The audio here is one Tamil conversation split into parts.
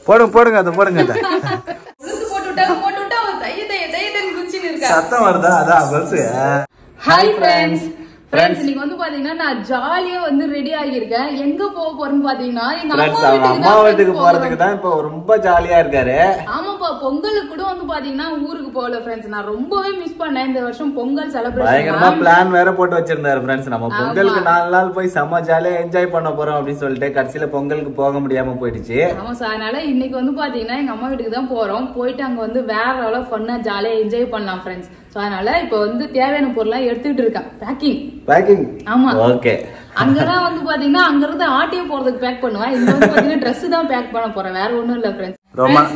போடுங்க அது போடுங்க சத்தம் வருதா அதான் கொலுசு. ஹாய் ஃப்ரெண்ட்ஸ் நீங்க வந்து பாத்தீங்கன்னா நான் ஜாலியா வந்து ரெடி ஆகியிருக்கேன். எங்க போக போறேன்னு பாத்தீங்கன்னா எங்க அம்மா வீட்டுக்கு போறதுக்கு தான் இப்ப ரொம்ப ஜாலியா இருக்காரு. ஆமாப்பா பொங்கலுக்கு கூட வந்து பாத்தீங்கன்னா ஊருக்கு போகல ஃப்ரெண்ட்ஸ். நான் ரொம்பவே மிஸ் பண்ணேன் இந்த வருஷம் பொங்கல் செலிப்ரேஷன். பயங்கரமா பிளான் வேற போட்டு வச்சிருந்தாரு ஃப்ரெண்ட்ஸ். நம்ம பொங்கலுக்கு 4 நாள் போய் செம்ம ஜாலியா என்ஜாய் பண்ண போறோம் அப்படின்னு சொல்லிட்டு கடைசியில பொங்கலுக்கு போக முடியாம போயிடுச்சு. ஆமா சார், அதனால இன்னைக்கு வந்து பாத்தீங்கன்னா எங்க அம்மா வீட்டுக்கு தான் போறோம். போயிட்டு அங்க வந்து வேற லெவல்ல ஃபன்னா ஜாலியா என்ஜாய் பண்ணலாம் ஃப்ரெண்ட்ஸ். அதனால இப்ப வந்து தேவையான பொருள்லாம் எடுத்துட்டு இருக்கேன். பேக்கிங் ஆமா ஓகே. அங்கதான் வந்து பாத்தீங்கன்னா அங்க இருந்து ஆட்டியே போறதுக்கு பேக் பண்ணுவேன். இங்க வந்து பாத்தீங்கன்னா ட்ரெஸ் தான் பேக் பண்ண போறேன், வேற ஒண்ணும் இல்ல ஃப்ரெண்ட்ஸ்.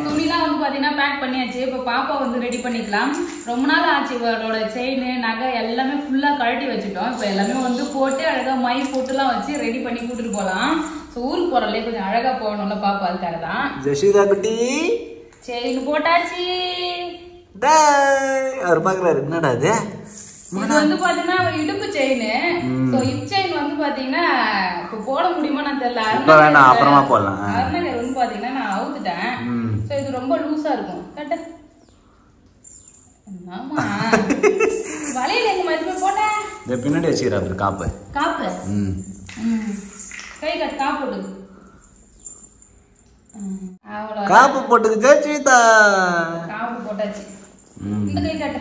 துணிலாம் வந்து பாத்தீங்கன்னா பேக் பண்ணியாச்சு. இப்ப பாப்பா வந்து ரெடி பண்ணிக்கலாம். ரொம்ப நாள் ஆச்சு இவளோட செயின் நகை எல்லாமே ஃபுல்லா கழட்டி வச்சுட்டோம். இப்ப எல்லாமே வந்து போட்டு அழகா மை போட்டுலாம் வச்சு ரெடி பண்ணி கூட்டிட்டு போலாம். சோ ஊருக்கு போறோம்ல கொஞ்சம் அழகா போகணும்ல பாப்பா, அதுக்காக தான். ஜெஷிதா குட்டி செயின் போட்டாச்சு. அவர் பாக்குறாரு என்னடா இது. இது வந்து பாத்தீங்கன்னா இடுப்பு செயின். சோ இப் செயின் வந்து பாத்தீங்கன்னா இப்ப போட முடியுமா நான் தெரியல. இப்ப வேணாம் அப்புறமா போடலாம். அருணாகர் வந்து பாத்தீங்கன்னா நான் அவுத்துட்டேன். சோ இது ரொம்ப லூசா இருக்கும். கட்ட ஆமா வலையில எங்க மதிப்பு போட்ட இந்த பின்னாடி வச்சிராரு காப்பு கை கட் காப்பு போடு. காப்பு போட்டுது ஜெஷிதா. காப்பு போட்டாச்சு. இந்த கை கட்ட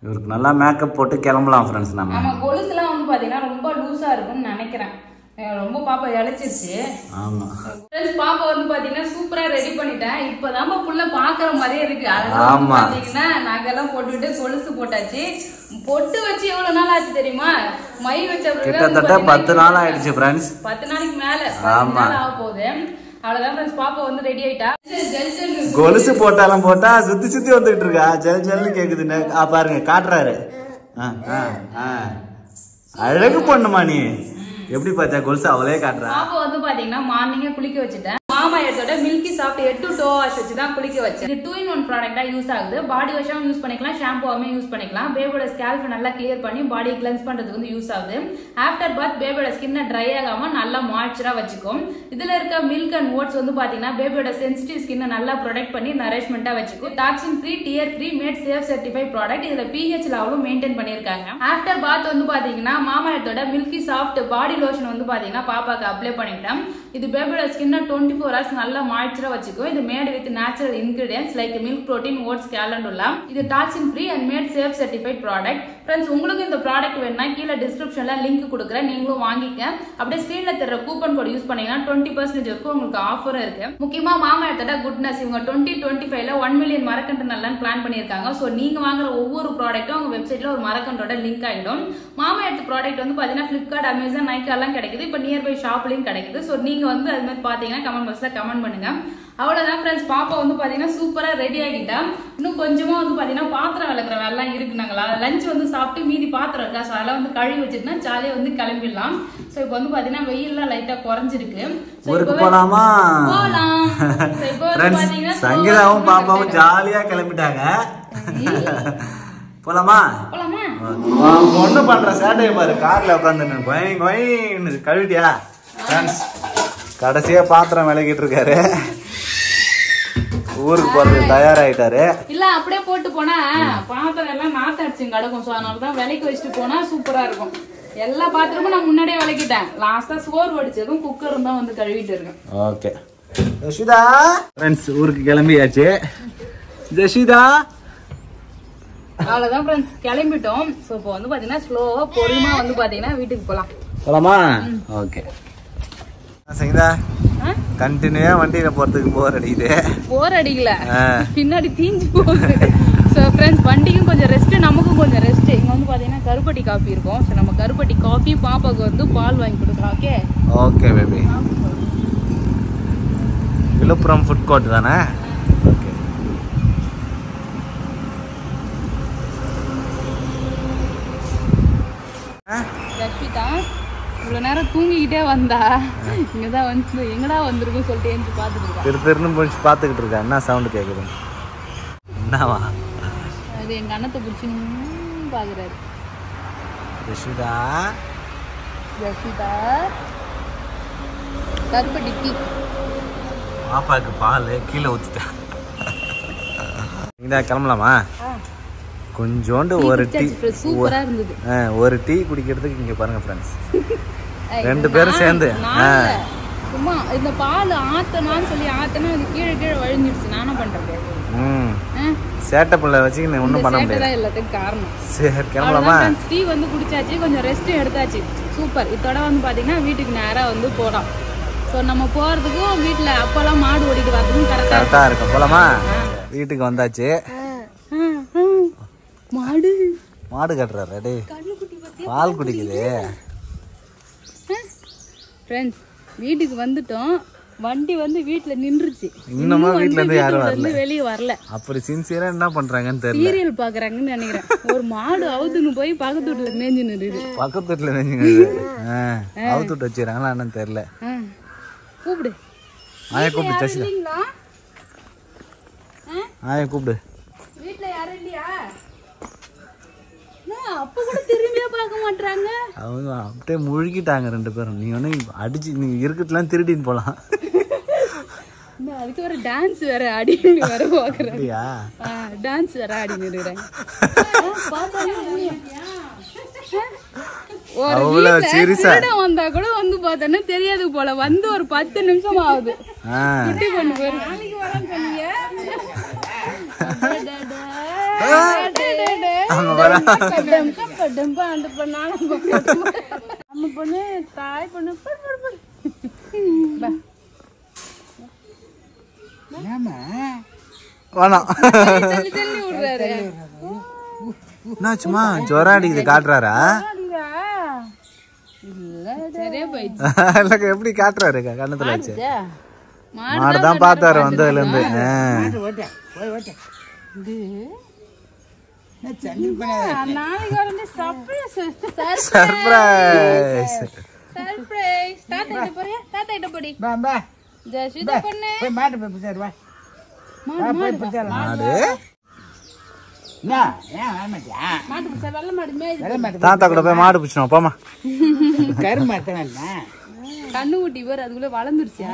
இவருக்கு நல்லா மேக்கப் போட்டு கிளம்பலாம் ஃப்ரெண்ட்ஸ். நம்ம ஆமா கொலுசுலாம் வந்து பாத்தீங்கன்னா ரொம்ப லூசா இருக்கும்னு நினைக்கிறேன். ரொம்ப பாப்பா இழைச்சிருச்சு. ஆமா ஃப்ரெண்ட்ஸ் பாப்பா வந்து பாத்தீங்கன்னா சூப்பரா ரெடி பண்ணிட்டேன். இப்பதான் புள்ள பாக்குற மாதிரியே இருக்கு. ஆமா பாத்தீங்கன்னா நகைலாம் போட்டுட்டு கொலுசு போட்டாச்சு. பொட்டு வச்சு எவ்வளவு நாள் ஆச்சு தெரியுமா? மை வச்ச கிட்டத்தட்ட 10 நாள் ஆயிடுச்சு ஃப்ரெண்ட்ஸ். 10 நாளைக்கு மேல 10 நாள் ஆக போகுது. அவ்வளவுதான் ஃப்ரெண்ட்ஸ் பாப்பா வந்து ரெடி ஆயிட்டா. கொலுசு போட்டாலும் போட்டா சுத்தி சுத்தி வந்துட்டு இருக்கா. ஜல் ஜல்னு கேக்குதுன்னு பாருங்க காட்டுறாரு. அழகு பண்ணுமா நீ எப்படி பார்த்தா கொலுசு அவளே காட்டுறா. பாப்பா வந்து பாத்தீங்கன்னா மார்னிங்கே குளிக்க வச்சுட்டேன். மாமா எடுத்தோட மில்கி சாஃப்ட் 8 to 2 hours வச்சு தான் குளிக்க வச்சேன். இது 2-in-1 ப்ராடக்ட்டா யூஸ் ஆகுது. பாடி வாஷாவும் யூஸ் பண்ணிக்கலாம், ஷாம்புவாமே யூஸ் பண்ணிக்கலாம். பேபியோட ஸ்கேல்ப் நல்லா கிளியர் பண்ணி பாடியை கிளென்ஸ் பண்றதுக்கு வந்து யூஸ் ஆகுது. ஆஃப்டர் பாத் பேபியோட ஸ்கின்னை ட்ரை ஆகாம நல்லா மாய்ஸ்சரா வச்சுக்கும். இதுல இருக்க மில்க் அண்ட் ஓட்ஸ் வந்து பாத்தீங்கன்னா பேபியோட சென்சிட்டிவ் ஸ்கின்னை நல்லா ப்ரொடெக்ட் பண்ணி நரிஷ்மெண்டா வச்சுக்கும். Toxin free, dear free, mat safe certify product. இதுல pH லெவலும் மெயின்டைன் பண்ணிருக்காங்க. ஆஃப்டர் பாத் வந்து பாத்தீங்கன்னா மாமா எடுத்தோட மில்கி சாஃப்ட் பாடி லோஷன் வந்து பாத்தீங்கன்னா பாப்பாக்கு அப்ளை பண்ணிட்டேன். இது பேபியோட ஸ்கின்னை 24 hours நல்லா மாய்ஸ்சரா வச்சுக்கும். இது made with natural ingredients like milk protein, oats, calendula. இது toxin free and made safe certified product. Friends உங்களுக்கு இந்த ப்ராடக்ட் வேணும்னா கீழே டிஸ்கிரிப்ஷன்ல லிங்க் கொடுக்குறேன், நீங்களும் வாங்கிக்க. அப்படியே ஸ்கிரீன்ல தெரியற கூப்பன் கோட் யூஸ் பண்ணீங்கன்னா 20% வரைக்கும் உங்களுக்கு ஆஃபர் இருக்கு. முக்கியமா மாமா எடுத்தோட குட்னஸ் இவங்க 2025ல 1 மில்லியன் மரக்கன்று நல்லா பிளான் பண்ணிருக்காங்க. சோ நீங்க வாங்குற ஒவ்வொரு ப்ராடக்ட்டும் உங்க வெப்சைட்ல ஒரு மரக்கன்றோட லிங்க் ஆயிடும். மாமா எடுத்த ப்ராடக்ட் வந்து பாத்தீங்கன்னா பிளிப்கார்ட், அமேசான், நைக்கா எல்லாம் கிடைக்குது. இப்ப நியர்பை ஷாப்லயும் கிடைக்குது. சோ நீங்க வந்து அது மாதிரி பாத்தீங்கன்னா கமெண்ட் பாக்ஸ்ல கமெண்ட் பண்ணுங்க. அவ்வளவுதான் ஃப்ரெண்ட்ஸ் பாப்பா வந்து பாத்தீங்கன்னா சூப்பரா ரெடி ஆகிட்டா. இன்னும் கொஞ்சமா வந்து பாத்தீங்கன்னா பாத்திரம் விளக்குற வேலை எல்லாம் இருக்கு. நாங்களா லஞ்ச் வந்து சாப்பிட்டு மீதி பாத்திரம் இருக்கா, சோ அதெல்லாம் வந்து கழுவி வச்சுட்டுனா ஜாலியா வந்து கிளம்பிடலாம். சோ இப்போ வந்து பாத்தீங்கன்னா வெயில்லாம் லைட்டா குறைஞ்சிருக்கு. போலாமா? போலாம். சோ இப்போ வந்து பாத்தீங்கன்னா சங்கீதாவும் பாப்பாவும் ஜாலியா கிளம்பிட்டாங்க. போலாமா? போலாமா? ஒண்ணு பண்ற சேட்டையை பாரு, கார்ல உட்காந்து கழுவிட்டியா? கடைசியா பாத்திரம் விளக்கிட்டு இருக்காரு. ஊருக்கு போறது தயாராயிட்டாரு. இல்ல அப்படியே போட்டு போனா பாத்திரம் எல்லாம் நாத்தடிச்சு கிடக்கும். சோ அதனாலதான் விலைக்கு வச்சுட்டு போனா சூப்பரா இருக்கும். எல்லா பாத்திரமும் நான் முன்னாடியே விளக்கிட்டேன். லாஸ்டா சோறு வடிச்சதும் குக்கரும் தான் வந்து கழுவிட்டு இருக்கேன். ஓகே ஜெஷிதா ஃப்ரெண்ட்ஸ் ஊருக்கு கிளம்பியாச்சு. ஜெஷிதா அவ்வளவுதான் ஃப்ரெண்ட்ஸ் கிளம்பிட்டோம். சோ இப்போ வந்து பாத்தீங்கன்னா ஸ்லோவா பொறுமையா வந்து பாத்தீங்கன்னா வீட்டுக்கு போலாமா? ஓகே சங்கீதா கண்டினியூவா வண்டியில போறதுக்கு போர் அடிக்கல, பின்னாடி தீஞ்சு போகுது. சோ ஃப்ரெண்ட்ஸ் வண்டிக்கும் கொஞ்சம் ரெஸ்ட், நமக்கும் கொஞ்சம் ரெஸ்ட். இங்க வந்து பாத்தீங்கன்னா கருப்பட்டி காஃபி இருக்கும். சோ நம்ம கருப்பட்டி காஃபி, பாப்பாக்கு வந்து பால் வாங்கி கொடுக்கலாம். Okay okay baby. Villupuram food court தானே? ஓகே ரஷ்மிதா இவ்வளவு நேரம் தூங்கிக்கிட்டே வந்தா இங்கதான் வந்து எங்கடா வந்திருக்கும் சொல்லிட்டு எழுந்து பாத்துட்டு இருக்கா. திருன்னு போய் பாத்துக்கிட்டு இருக்கா. என்ன சவுண்ட் கேக்குது? என்னவா? அது எங்க அண்ணத்தை பிடிச்சி பாக்குறாரு. ஜெஷிதா கருப்பட்டி டீ. பாப்பாவுக்கு பால் கீழே ஊற்றிட்டேன். இந்தா கிளம்பலாமா? கொஞ்சோண்டு ஒரு டீ. சூப்பரா இருந்தது. ஒரு டீ குடிக்கிறதுக்கு இங்க பாருங்க ஃப்ரெண்ட்ஸ், 2 பேரும் சேர்ந்து சும்மா இந்த பால் ஆத்தனான்னு சொல்லி ஆத்தனா அது கீழே கீழே வழிஞ்சிடுச்சு. நானும் பண்றது சேட்டை பிள்ளை வச்சு ஒன்றும் பண்ண முடியாது. எல்லாத்துக்கும் காரணம். சரி கிளம்பலாமா? டீ வந்து குடிச்சாச்சு, கொஞ்சம் ரெஸ்ட்டும் எடுத்தாச்சு. சூப்பர். இதோட வந்து பாத்தீங்கன்னா வீட்டுக்கு நேரா வந்து போறோம். ஸோ நம்ம போறதுக்கும் வீட்டுல அப்பெல்லாம் மாடு ஓடிட்டு வரதுக்கும் கரெக்டா இருக்கும். போலாமா? வீட்டுக்கு வந்தாச்சு. மாடு மாடு கட்டுறாரு டே, பால் குடிக்குது. ஃப்ரெண்ட்ஸ் வீட்டுக்கு வந்துட்டோம். வண்டி வந்து வீட்டுல நின்றுச்சு. இன்னுமா வீட்ல இருந்து யாரும் வரல, வெளியே வரல. அப்படி சின்சியரா என்ன பண்றாங்கன்னு தெரியல. சீரியல் பாக்குறாங்கன்னு நினைக்கிறேன். ஒரு மாடு அவுத்துன்னு போய் பக்கத்து வீட்டுல மேய்ஞ்சு நிறுது. பக்கத்து வீட்டுல மேய்ஞ்சு அவுத்து விட்டு வச்சுறாங்களா என்னன்னு தெரியல. கூப்பிடு ஆயா, கூப்பிடு சசிதா. ஆயா கூப்பிடு. வீட்டுல யாரும் இல்லையா? அப்ப கூட திரும்பியே பார்க்க மாட்டாங்க. அவங்க அப்படியே முழுகிட்டாங்க 2 பேரும். நீ ஒண்ணு அடிச்சு நீ இருக்கட்டுலாம் திருடின்னு போலாம். அதுக்கு ஒரு டான்ஸ் வேற ஆடின்னு வேற பாக்குறேன். டான்ஸ் வேற ஆடின்னு இருக்கிறேன். வந்தா கூட வந்து பார்த்தோன்னா தெரியாது போல. வந்து ஒரு 10 நிமிஷம் ஆகுது. குட்டி பொண்ணு பேரு நாளைக்கு வரேன்னு சொன்னீங்க. என்னாச்சுமா ஜொரம் அடிக்குது காட்டுறாரா? எப்படி காட்டுறாரு கண்ணத்துல வச்சு? மாடுதான் பார்த்தாரு வந்ததுல இருந்து. தாத்தா கூட போய் மாடு பிடிச்சோம் போமா. கண்ணுக்குட்டி பேர் அதுக்குள்ள வளர்ந்துருச்சு.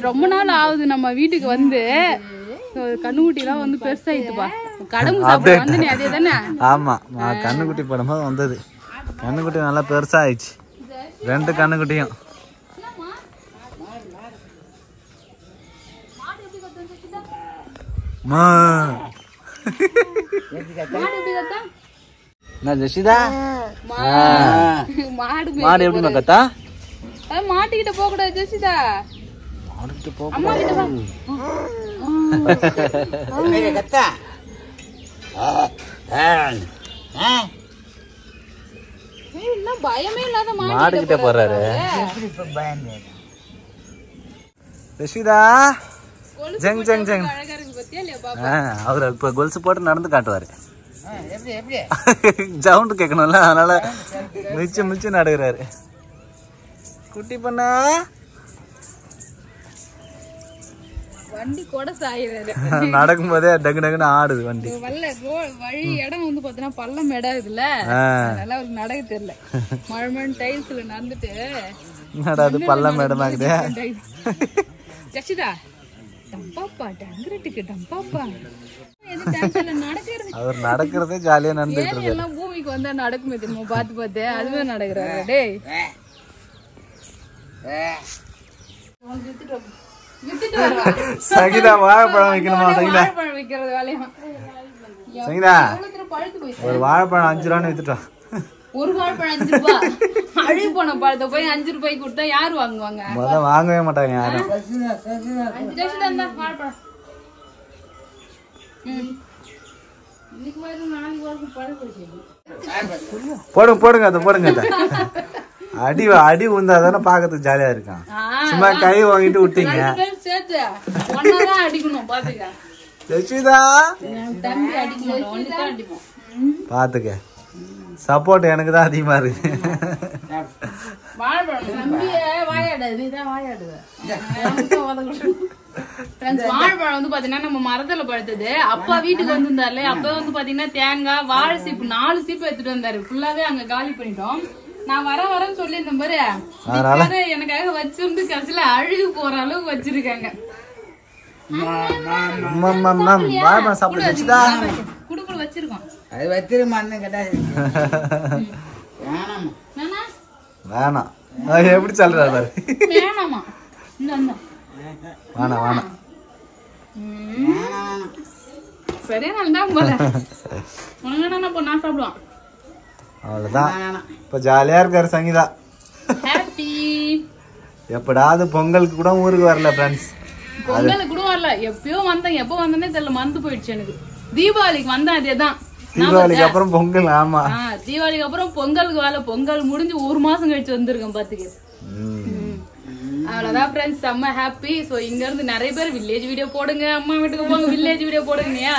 ரொம்ப நாள் ஆகுது நம்ம வீட்டுக்கு வந்து. கண்ணுக்குட்டி எல்லாம் வந்து பெருசாயிட்டுப்பா. கடம்பு சாப்பிட வந்து நீ அதே தானே? ஆமா, கண்ணுக்குட்டி படமா வந்தது. கண்ணுக்குட்டி நல்லா பெருசா ஆயிடுச்சு. 2 கண்ணுக்குட்டியும். ஜெஷிதா மாடு எப்படி கத்தா? மாட்டுக்கிட்ட போக கூடாது ஜெஷிதா. அம்மா கிட்ட வா. பயமே இல்லாத மாடு கிட்ட போறாரு. Jeshitha junk junk junk. அவரு இப்ப கொலுசு போட்டு நடந்து காட்டுவாரு. சவுண்ட் கேட்கணும்ல, அதனால மிச்சு மிச்சு நடுகிறாரு. குட்டி பண்ணா வண்டி கூட சாயிறாரு. நடக்கும் போதே டக்கு டக்குன்னு ஆடுது வண்டி. வழி இடம் வந்து பாத்தீங்கன்னா பள்ளம் இடம் இதுல, அதனால அவருக்கு நடக்க தெரியல. மழை டைல்ஸ்ல நடந்துட்டு நடாது பள்ளம் இடமாக்குது. ஜெஷிதா டம்பாப்பா டங்கரட்டுக்கு டம்பாப்பா. அவர் நடக்கிறதே ஜாலியா நடந்துட்டு இருக்கு. எல்லாம் பூமிக்கு வந்தா நடக்குமே தெரியுமா? பாத்து பாத்து அதுவே நடக்கிறாரு. டேய் சகிதா வாழைப்பழம் வைக்கணுமா? சகிதா சகிதா ஒரு வாழைப்பழம் 5 ரூபான்னு வித்துட்டோம். ஒரு வாழைப்பழம் 5 ரூபாய். அழுகி போன பழத்தை போய் 5 ரூபாய்க்கு கொடுத்தா யாரு வாங்குவாங்க? முதல்ல வாங்கவே மாட்டாங்க யாரும். வாழைப்பழம் போடுங்க போடுங்க அதை போடுங்க. அடி அடி உந்தா தானே பாக்கிறதுக்கு ஜாலியா இருக்கான். சும்மா கை வாங்கிட்டு விட்டீங்க. ஜெஷிதா பாத்துக்க, சப்போர்ட் எனக்கு தான் அதிகமா இருக்கு. வாழைப்பழம் வந்து பாத்தீங்கன்னா நம்ம மரத்துல பழுத்தது. அப்பா வீட்டுக்கு வந்திருந்தாரு. அப்ப வந்து பாத்தீங்கன்னா தேங்காய் வாழை சீப்பு 4 சீப்பு எடுத்துட்டு வந்தாரு. ஃபுல்லாவே அங்க காலி பண்ணிட்டோம். நான் வரேன்னு சொல்லி இந்த பாரு எனக்காக வச்சிருந்து கடைசியில அழுகு போற அளவுக்கு வச்சிருக்காங்க. குடுக்குள்ள வச்சிருக்கோம். அது வச்சிருமான்னு கேட்டா வேணாம். எப்படி சொல்றாரு? வேணாமா? வேணாம். சரியா நல்லா போல. உனக்கு நான் சாப்பிடுவான். அவ்வளவுதான். இப்ப ஜாலியா இருக்காரு சங்கீதா. ஹாப்பி. எப்படாவது பொங்கலுக்கு கூட ஊருக்கு வரல ஃப்ரெண்ட்ஸ். பொங்கலுக்கு கூட வரல. எப்பயோ வந்தேன். எப்போ வந்தேனே தெரியல. மறந்து போயிடுச்சு எனக்கு. தீபாவளிக்கு வந்தேன். அதேதான். தீபாவளிக்கு அப்புறம் பொங்கல். ஆமா, தீபாவளிக்கு அப்புறம் பொங்கலுக்கு வரல. பொங்கல் முடிஞ்சு 1 மாசம் கழிச்சு வந்திருக்கேன் பாத்துக்க. அவ்வளவுதான் ஃப்ரெண்ட்ஸ். செம்ம ஹாப்பி. சோ இங்க இருந்து நிறைய பேர் வில்லேஜ் வீடியோ போடுங்க, அம்மா வீட்டுக்கு போங்க, வில்லேஜ் வீடியோ போடுங்க.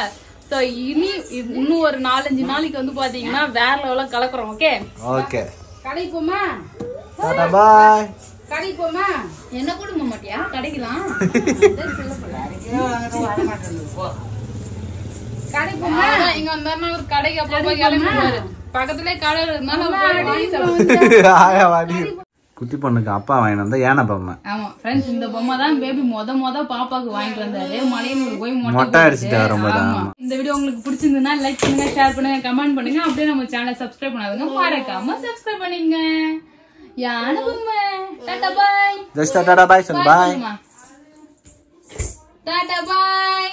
சோ இன்னும் ஒரு 4-5 நாளைக்கு வந்து பாத்தீங்கன்னா வேற லெவல்ல கலக்குறோம். Okay okay. கடைக்கு போமா? Tata bye. கடைக்கு போமா? என்ன கொடுங்க மாட்டியா? கடைக்கலாம். கடைக்கு போமா? இங்க வந்தாருன்னா ஒரு கடைக்கு அப்பா கிளம்பிடுவாரு. பக்கத்துலயே கடை இருந்தாலும் குட்டி பொண்ணுக்கு அப்பா வாங்கிட்டு வந்தா யானை பொம்மை. ஆமா ஃப்ரெண்ட்ஸ், இந்த பொம்மை தான் பேபி மொத பாப்பாக்கு வாங்கிட்டு வந்தாரு. மலையனூர் போய் மொட்டை அடிச்சுட்டு வரும்போது. இந்த வீடியோ உங்களுக்கு பிடிச்சிருந்ததுன்னா லைக் பண்ணுங்க, ஷேர் பண்ணுங்க, கமெண்ட் பண்ணுங்க. அப்படியே நம்ம சேனலை சப்ஸ்கிரைப் பண்ணாதுங்க, மறக்காம சப்ஸ்கிரைப் பண்ணுங்க. யானை பொம்மை. Tata bye. Just tata bye சொல்லு. பை. Tata by.